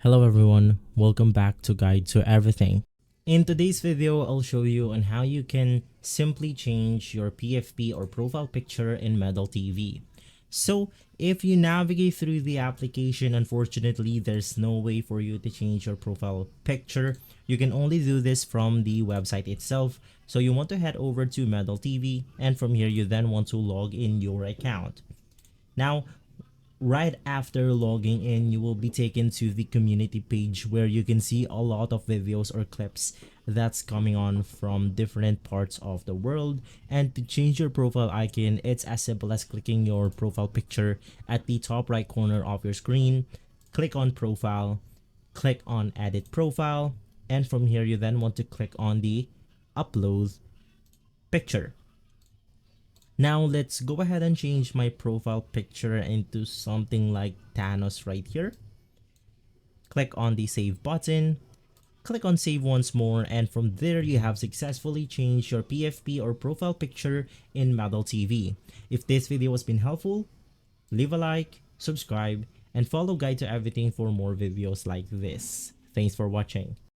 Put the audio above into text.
Hello everyone, welcome back to Guide to Everything. In today's video, I'll show you on how you can simply change your PFP or profile picture in Medal TV. So if you navigate through the application, unfortunately, there's no way for you to change your profile picture. You can only do this from the website itself. So you want to head over to Medal TV, and from here you then want to log in your account. Now, right after logging in, you will be taken to the community page where you can see a lot of videos or clips that's coming on from different parts of the world. And to change your profile icon, it's as simple as clicking your profile picture at the top right corner of your screen. Click on profile, click on edit profile, and from here you then want to click on the upload picture. Now let's go ahead and change my profile picture into something like Thanos right here. Click on the save button, click on save once more, and from there you have successfully changed your PFP or profile picture in Medal TV. If this video has been helpful, leave a like, subscribe, and follow Guide to Everything for more videos like this. Thanks for watching.